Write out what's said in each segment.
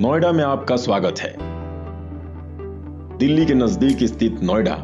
नोएडा में आपका स्वागत है। दिल्ली के नजदीक स्थित नोएडा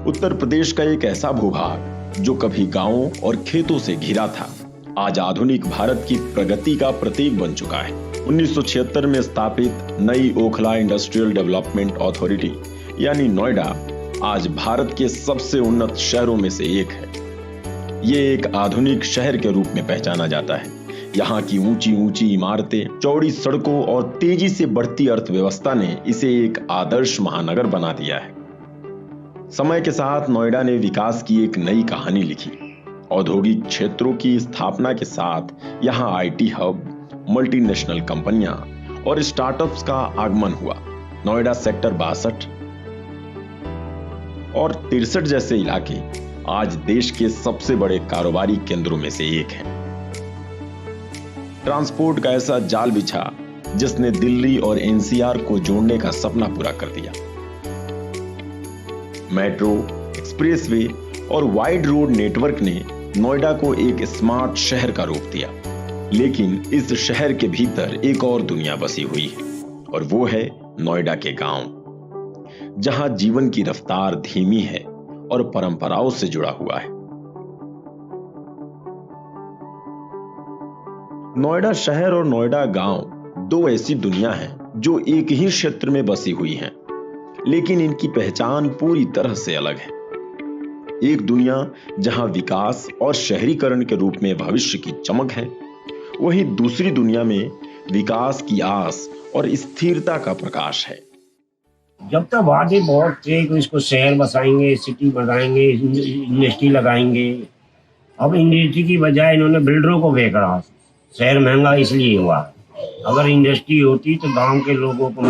उत्तर प्रदेश का एक ऐसा भूभाग जो कभी गांवों और खेतों से घिरा था, आज आधुनिक भारत की प्रगति का प्रतीक बन चुका है। 1976 में स्थापित नई ओखला इंडस्ट्रियल डेवलपमेंट अथॉरिटी यानी नोएडा आज भारत के सबसे उन्नत शहरों में से एक है। ये एक आधुनिक शहर के रूप में पहचाना जाता है। यहाँ की ऊंची ऊंची इमारतें, चौड़ी सड़कों और तेजी से बढ़ती अर्थव्यवस्था ने इसे एक आदर्श महानगर बना दिया है। समय के साथ नोएडा ने विकास की एक नई कहानी लिखी। औद्योगिक क्षेत्रों की स्थापना के साथ यहाँ आईटी हब, मल्टीनेशनल कंपनियां और स्टार्टअप्स का आगमन हुआ। नोएडा सेक्टर 62 और 63 जैसे इलाके आज देश के सबसे बड़े कारोबारी केंद्रों में से एक हैं। ट्रांसपोर्ट का ऐसा जाल बिछा जिसने दिल्ली और एनसीआर को जोड़ने का सपना पूरा कर दिया। मेट्रो, एक्सप्रेसवे और वाइड रोड नेटवर्क ने नोएडा को एक स्मार्ट शहर का रूप दिया। लेकिन इस शहर के भीतर एक और दुनिया बसी हुई है और वो है नोएडा के गांव, जहां जीवन की रफ्तार धीमी है और परंपराओं से जुड़ा हुआ है। नोएडा शहर और नोएडा गांव दो ऐसी दुनिया हैं जो एक ही क्षेत्र में बसी हुई हैं, लेकिन इनकी पहचान पूरी तरह से अलग है। एक दुनिया जहां विकास और शहरीकरण के रूप में भविष्य की चमक है, वहीं दूसरी दुनिया में विकास की आस और स्थिरता का प्रकाश है। जब तक वादे बहुत थे कि इसको शहर बसाएंगे, सिटी बनाएंगे, इंडस्ट्री लगाएंगे, अब इंडस्ट्री की बजाय इन्होंने बिल्डरों को बेच रहा। शहर महंगा इसलिए हुआ। अगर इंडस्ट्री होती तो गांव के लोगों को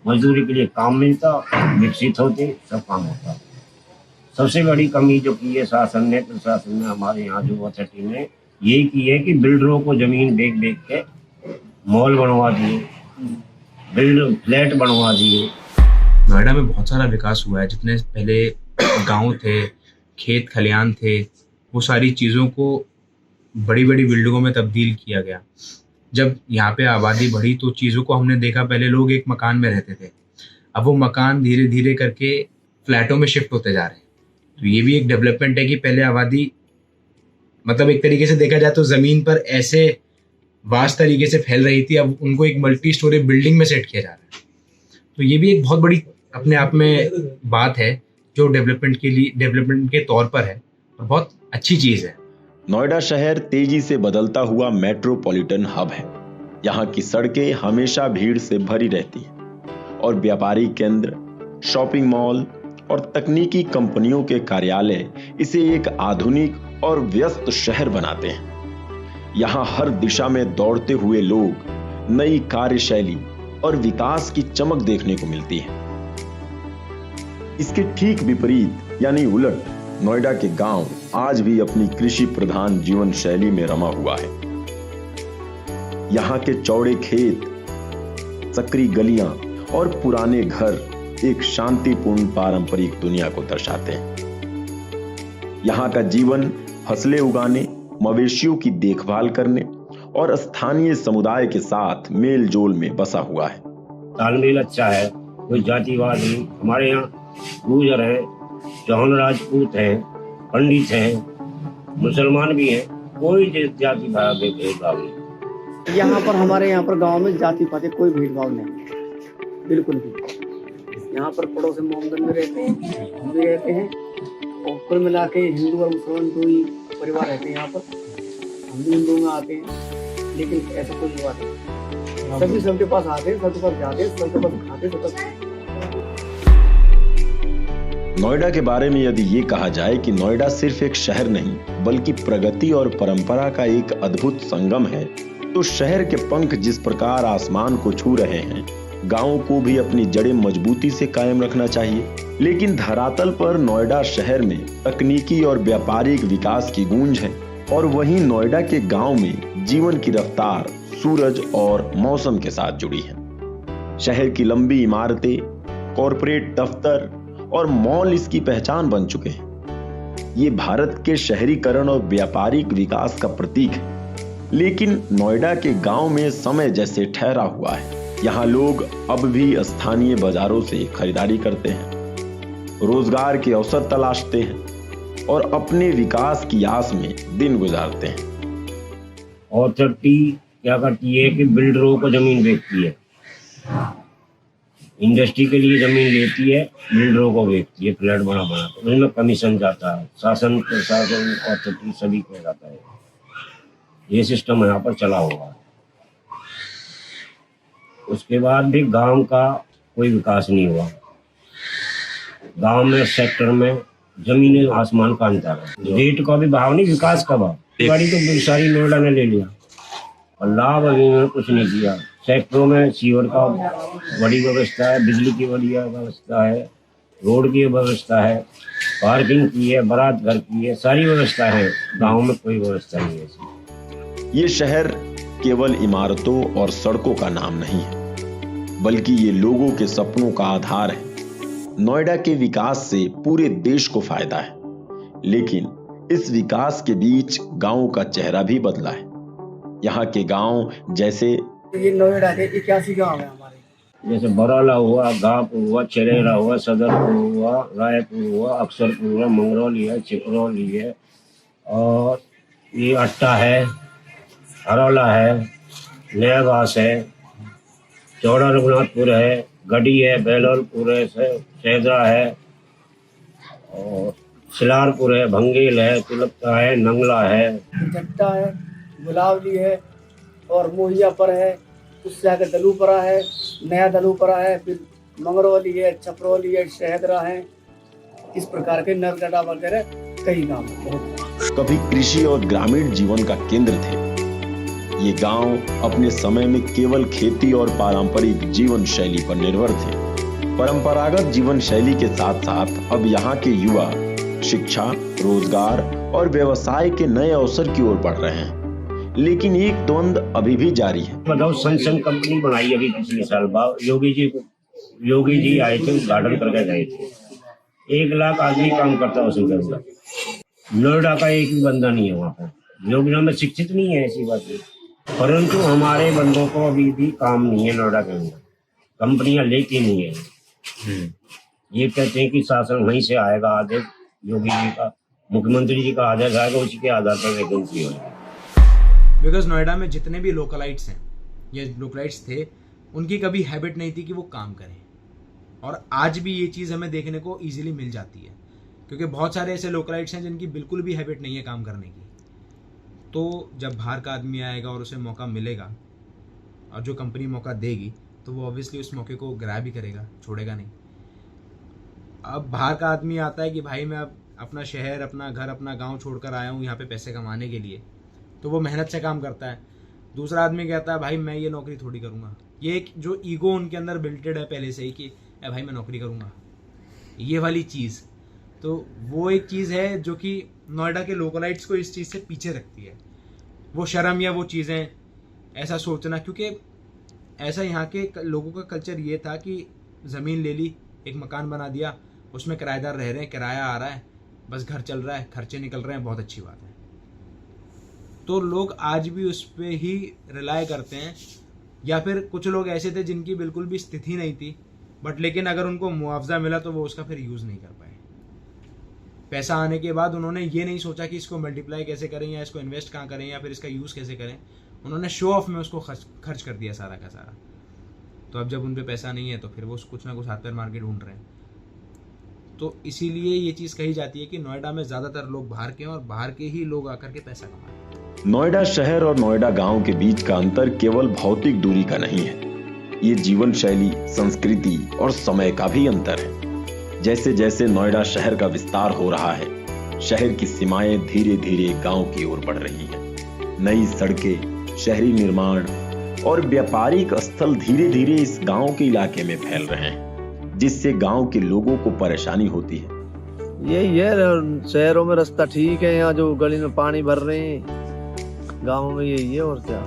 मजदूरी के लिए काम मिलता, विकसित होते, सब काम होता। सबसे बड़ी कमी जो की है प्रशासन ने हमारे यहाँ जो अथॉरिटी ने ये की है कि बिल्डरों को जमीन बेच के मॉल बनवा दिए, फ्लैट बनवा दिए। नोएडा में बहुत सारा विकास हुआ है। जितने पहले गांव थे, खेत खलियान थे, वो सारी चीज़ों को बड़ी बड़ी बिल्डिंगों में तब्दील किया गया। जब यहाँ पे आबादी बढ़ी तो चीज़ों को हमने देखा, पहले लोग एक मकान में रहते थे, अब वो मकान धीरे धीरे करके फ्लैटों में शिफ्ट होते जा रहे हैं। तो ये भी एक डेवलपमेंट है कि पहले आबादी मतलब एक तरीके से देखा जाए तो ज़मीन पर ऐसे वास्ट तरीके से फैल रही थी, अब उनको एक मल्टी स्टोरी बिल्डिंग में सेट किया जा रहा है। तो ये भी एक बहुत बड़ी अपने आप में बात है जो डेवलपमेंट के तौर पर है और बहुत अच्छी चीज़ है। नोएडा शहर तेजी से बदलता हुआ मेट्रोपॉलिटन हब है। यहाँ की सड़कें हमेशा भीड़ से भरी रहती हैं और व्यापारी केंद्र, शॉपिंग मॉल और तकनीकी कंपनियों के कार्यालय इसे एक आधुनिक और व्यस्त शहर बनाते हैं। यहाँ हर दिशा में दौड़ते हुए लोग, नई कार्यशैली और विकास की चमक देखने को मिलती है। इसके ठीक विपरीत यानी उलट नोएडा के गांव आज भी अपनी कृषि प्रधान जीवन शैली में रमा हुआ है। यहाँ के चौड़े खेत, सकरी गलियां और पुराने घर एक शांतिपूर्ण पारंपरिक दुनिया को दर्शाते हैं। यहाँ का जीवन फसलें उगाने, मवेशियों की देखभाल करने और स्थानीय समुदाय के साथ मेल जोल में बसा हुआ है। तालमेल अच्छा है, कोई जातिवाद नहीं। हमारे यहाँ गुर्जर है, चौहान राजपूत है, पंडित हैं, मुसलमान भी हैं, कोई जाति भेदभाव नहीं। यहाँ पर हमारे यहाँ पर गांव में जाति पाति कोई भेदभाव नहीं, बिल्कुल भी। यहाँ पर पड़ोसी मोहम्मद में रहते हैं, हम भी रहते हैं और कुल मिला के हिंदू और मुसलमान दो ही परिवार रहते हैं यहाँ पर। हम भी हिंदू में आते हैं, लेकिन ऐसा कोई हुआ नहीं। सभी सबके पास आते हैं, सबके पास जाते हैं, सबके पास खाते, सबके। नोएडा के बारे में यदि ये कहा जाए कि नोएडा सिर्फ एक शहर नहीं बल्कि प्रगति और परंपरा का एक अद्भुत संगम है, तो शहर के पंख जिस प्रकार आसमान को छू रहे हैं, गांवों को भी अपनी जड़ें मजबूती से कायम रखना चाहिए। लेकिन धरातल पर नोएडा शहर में तकनीकी और व्यापारिक विकास की गूंज है और वहीं नोएडा के गांव में जीवन की रफ्तार सूरज और मौसम के साथ जुड़ी है। शहर की लंबी इमारतें, कॉरपोरेट दफ्तर और मॉल इसकी पहचान बन चुके हैं। ये भारत के शहरीकरण और व्यापारिक विकास का प्रतीक है। लेकिन नोएडा के गांव में समय जैसे ठहरा हुआ है। यहाँ लोग अब भी स्थानीय बाजारों से खरीदारी करते हैं, रोजगार के अवसर तलाशते हैं और अपने विकास की आस में दिन गुजारते हैं। अथॉरिटी क्या करती है कि बिल्डरों को जमीन बेचती है, इंडस्ट्री के लिए जमीन लेती है, बिल्डरों को बेचती है फ्लैट बना बना के, उसमें कमीशन जाता है, शासन प्रशासन अथॉरिटी सभी को जाता है। ये सिस्टम यहाँ पर चला हुआ है। उसके बाद भी गांव का कोई विकास नहीं हुआ। गांव में सेक्टर में जमीन आसमान का अंतर है। रेट का भी भाव नहीं, विकास का भाव। गाड़ी तो सारी नोएडा ने ले लिया और लाभ अभी में कुछ नहीं किया। सेक्टरों में सीवर का बड़ी व्यवस्था है, बिजली की बड़ी व्यवस्था है, रोड की व्यवस्था है, पार्किंग की है, बारात घर की है, सारी व्यवस्था है। गांव में कोई व्यवस्था नहीं है ऐसी। ये शहर केवल इमारतों और सड़कों का नाम नहीं है, बल्कि ये लोगों के सपनों का आधार है। नोएडा के विकास से पूरे देश को फायदा है, लेकिन इस विकास के बीच गांवों का चेहरा भी बदला है। यहाँ के गांव जैसे ये नोएडा के 81 गाँव है हमारे, जैसे बरौला हुआ, गांवपुर हुआ, चरेरा हुआ, सदरपुर हुआ, रायपुर हुआ, अक्सरपुर हुआ, मंगरौली है, चिपरौली है, और ये अट्टा है, हरौला है, नयागास है, चौड़ा रघुनाथपुर है, गढ़ी है, बेलोलपुर है, सैदरा है, और सिलारपुर है, भंगेल है, तिलकता है, नंगला है, जट्टा है, गुलावली है और मोहिया पर है, उससे आगे दलूपरा है, नया दलूपरा है, फिर मंगरौली है, छपरौली है, शहदरा है। इस प्रकार के नरगढ़ा वगैरह कई गाँव बहुत। कभी कृषि और ग्रामीण जीवन का केंद्र थे। ये गांव अपने समय में केवल खेती और पारंपरिक जीवन शैली पर निर्भर थे। परंपरागत जीवन शैली के साथ साथ अब यहाँ के युवा शिक्षा, रोजगार और व्यवसाय के नए अवसर की ओर बढ़ रहे हैं, लेकिन एक द्वंद्व अभी भी जारी है। बताओ, सनसन कंपनी बनाई अभी पिछले साल। योगी जी आए थे, उद्घाटन करके गए थे। 1 लाख आदमी काम करता है उसके अंदर। नोएडा का एक भी बंदा नहीं है वहाँ पर। लोग में शिक्षित नहीं है, ऐसी बात है, परंतु हमारे बंदों को अभी भी काम नहीं है नोएडा के अंदर। कंपनियां लेती नहीं है। ये कहते हैं कि शासन वहीं से आएगा, आदेश योगी जी का, मुख्यमंत्री जी का आदेश आएगा, उसी के आधार पर वैकेंसी होगी। बिकॉज नोएडा में जितने भी लोकलाइट्स हैं या लोकलाइट्स थे, उनकी कभी हैबिट नहीं थी कि वो काम करें, और आज भी ये चीज़ हमें देखने को ईजिली मिल जाती है, क्योंकि बहुत सारे ऐसे लोकलाइट्स हैं जिनकी बिल्कुल भी हैबिट नहीं है काम करने की। तो जब बाहर का आदमी आएगा और उसे मौका मिलेगा, और जो कंपनी मौका देगी, तो वो ऑब्वियसली उस मौके को ग्रैब ही करेगा, छोड़ेगा नहीं। अब बाहर का आदमी आता है कि भाई मैं अब अपना शहर, अपना घर, अपना गांव छोड़कर आया हूँ यहाँ पे पैसे कमाने के लिए, तो वो मेहनत से काम करता है। दूसरा आदमी कहता है भाई मैं ये नौकरी थोड़ी करूँगा। ये एक जो ईगो उनके अंदर बिल्टेड है पहले से ही कि भाई मैं नौकरी करूँगा, ये वाली चीज़, तो वो एक चीज़ है जो कि नोएडा के लोकलाइट्स को इस चीज़ से पीछे रखती है। वो शर्म या वो चीज़ें, ऐसा सोचना, क्योंकि ऐसा यहाँ के लोगों का कल्चर ये था कि ज़मीन ले ली, एक मकान बना दिया, उसमें किराएदार रह रहे हैं, किराया आ रहा है, बस घर चल रहा है, खर्चे निकल रहे हैं, बहुत अच्छी बात है। तो लोग आज भी उस पर ही रिलाय करते हैं। या फिर कुछ लोग ऐसे थे जिनकी बिल्कुल भी स्थिति नहीं थी, बट लेकिन अगर उनको मुआवजा मिला तो वो उसका फिर यूज़ नहीं कर पाए। पैसा आने के बाद उन्होंने ये नहीं सोचा कि इसको मल्टीप्लाई कैसे करें, या इसको इन्वेस्ट कहाँ करें, या फिर इसका यूज़ कैसे करें। उन्होंने शो ऑफ में उसको खर्च कर दिया सारा का सारा। तो अब जब उन पे पैसा नहीं है तो फिर वो कुछ ना कुछ हाथ पैर मार के ढूंढ रहे हैं। तो इसीलिए ये चीज़ कही जाती है कि नोएडा में ज़्यादातर लोग बाहर के हैं, और बाहर के ही लोग आकर के पैसा कमा रहे हैं। नोएडा शहर और नोएडा गांव के बीच का अंतर केवल भौतिक दूरी का नहीं है, ये जीवन शैली, संस्कृति और समय का भी अंतर है। जैसे जैसे नोएडा शहर का विस्तार हो रहा है, शहर की सीमाएं धीरे धीरे गांव की ओर बढ़ रही हैं। नई सड़कें, शहरी निर्माण और व्यापारिक स्थल धीरे धीरे इस गांव के इलाके में फैल रहे हैं, जिससे गांव के लोगों को परेशानी होती है। यही है, शहरों में रास्ता ठीक है, यहाँ जो गली में पानी भर रहे हैं, गाँव में यही है। और क्या,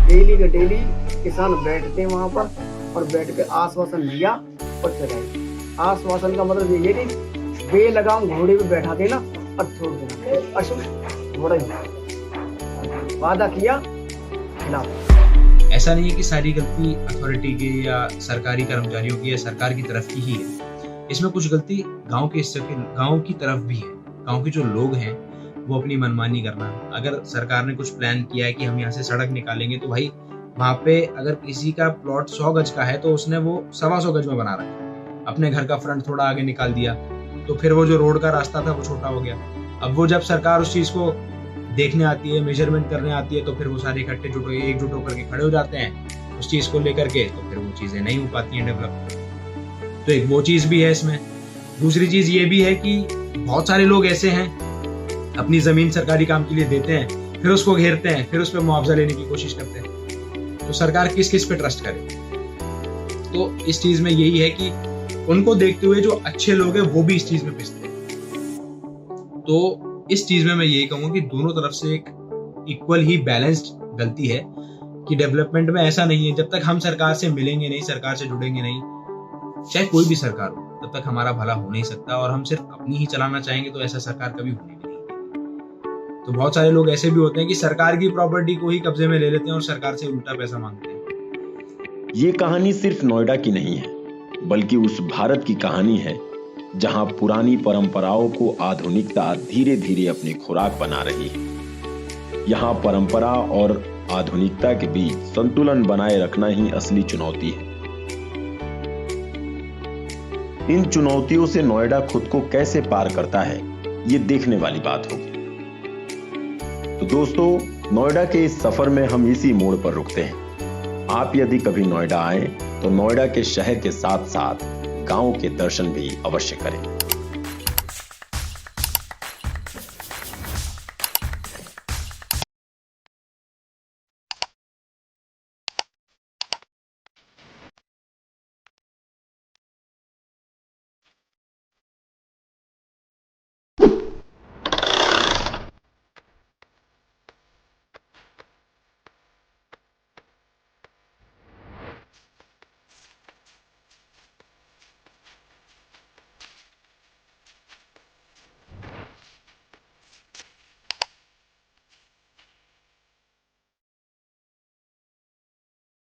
डेली के डेली किसान बैठते हैं वहाँ पर, और बैठ के आश्वासन लिया और चलाए। आश्वासन का मतलब ये है कि बे लगाम घोड़े पे बैठा देना और छोड़ देना, अशुभ घोड़ा ही वादा किया खिलाफ। ऐसा नहीं है कि सारी गलती अथॉरिटी की या सरकारी कर्मचारियों की या सरकार की तरफ की ही है। इसमें कुछ गलती गांव के हिस्से की, गांव की तरफ भी है। गांव के जो लोग हैं वो अपनी मनमानी करना। अगर सरकार ने कुछ प्लान किया है कि हम यहाँ से सड़क निकालेंगे, तो भाई वहां पे अगर किसी का प्लॉट 100 गज का है तो उसने वो 125 गज में बना रखा, अपने घर का फ्रंट थोड़ा आगे निकाल दिया, तो फिर वो जो रोड का रास्ता था वो छोटा हो गया। अब वो जब सरकार उस चीज को देखने आती है, मेजरमेंट करने आती है, तो फिर वो सारे इकट्ठे एकजुट होकर के खड़े हो जाते हैं उस चीज को लेकर के, तो फिर वो चीजें नहीं हो पाती हैं डेवलप। तो एक वो चीज भी है इसमें। दूसरी चीज ये भी है कि बहुत सारे लोग ऐसे हैं अपनी जमीन सरकारी काम के लिए देते हैं, फिर उसको घेरते हैं, फिर उस पर मुआवजा लेने की कोशिश करते हैं। तो सरकार किस किस पे ट्रस्ट करे? तो इस चीज में यही है कि उनको देखते हुए जो अच्छे लोग हैं वो भी इस चीज में पिसते हैं। तो इस चीज में मैं यही कहूंगा कि दोनों तरफ से एक इक्वल ही बैलेंस्ड गलती है कि डेवलपमेंट में ऐसा नहीं है, जब तक हम सरकार से मिलेंगे नहीं, सरकार से जुड़ेंगे नहीं, चाहे कोई भी सरकार हो, तब तक हमारा भला हो नहीं सकता। और हम सिर्फ अपनी ही चलाना चाहेंगे तो ऐसा सरकार कभी होने भी नहीं देगी। तो बहुत सारे लोग ऐसे भी होते हैं कि सरकार की प्रॉपर्टी को ही कब्जे में ले लेते हैं और सरकार से उल्टा पैसा मांगते हैं। ये कहानी सिर्फ नोएडा की नहीं है, बल्कि उस भारत की कहानी है जहां पुरानी परंपराओं को आधुनिकता धीरे धीरे अपनी खुराक बना रही है। यहां परंपरा और आधुनिकता के बीच संतुलन बनाए रखना ही असली चुनौती है। इन चुनौतियों से नोएडा खुद को कैसे पार करता है, ये देखने वाली बात होगी। तो दोस्तों, नोएडा के इस सफर में हम इसी मोड़ पर रुकते हैं। आप यदि कभी नोएडा आए तो नोएडा के शहर के साथ साथ गांव के दर्शन भी अवश्य करें।